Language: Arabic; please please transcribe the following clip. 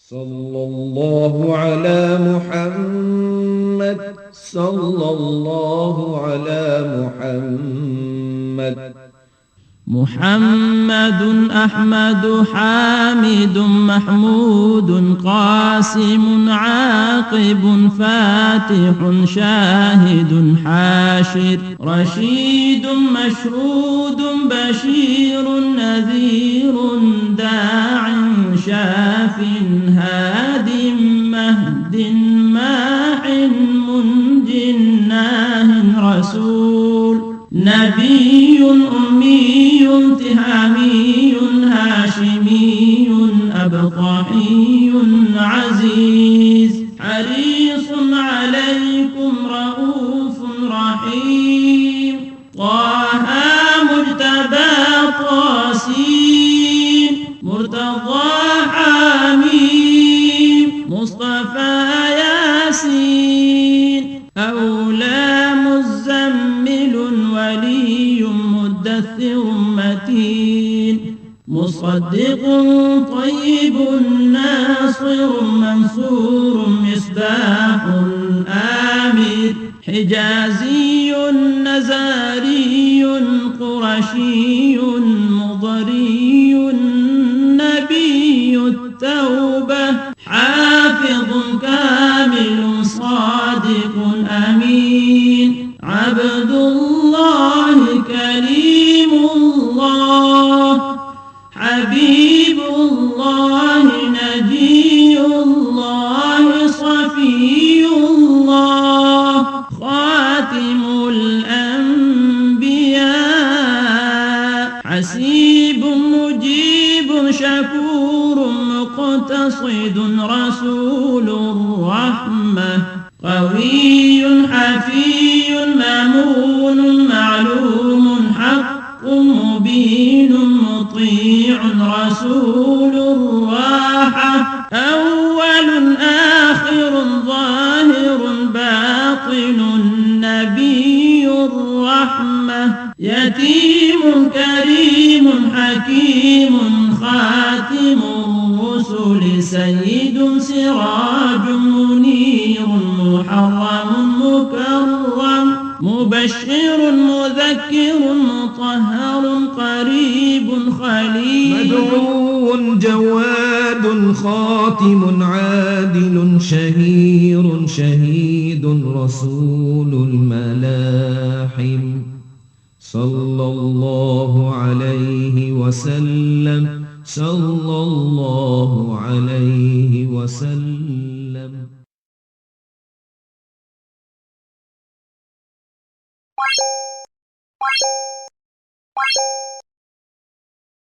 صلى الله على محمد صلى الله على محمد. محمد أحمد حامد محمود قاسم عاقب فاتح شاهد حاشر رشيد مشهود بشير نذير داع شاف هاد مهد ماح منج ناه رسول نبي أمي تهامي هاشمي أبطحي عزيز حريص عليكم رؤوف رحيم طه مجتبى طاسين مرتضى حميم مصطفى ياسين أولى مزمل ولي مدثر متين مصدق طيب ناصر منصور مصباح آمر حجازي نزاري قرشي مضري نبي التوبة حافظ كامل صادق أمين عبد الله كريم الله حبيب الله نجي الله صفي الله خاتم الأنبياء حسيب مجيب شكور مقتصد رسول الرحمة قوي حفي مامون معلوم حق مبين مطيع رسول الراحة أول آخر ظاهر باطن نبي الرحمة يتيم كريم حكيم خاتم الرسل سيد سراج منير محرم مكرم مبشر مذكر مطهر قريب خليل مدعو جواد خاتم عادل شهير شهيد رسول الملاحم صلى الله عليه وسلم صلى الله عليه وسلم.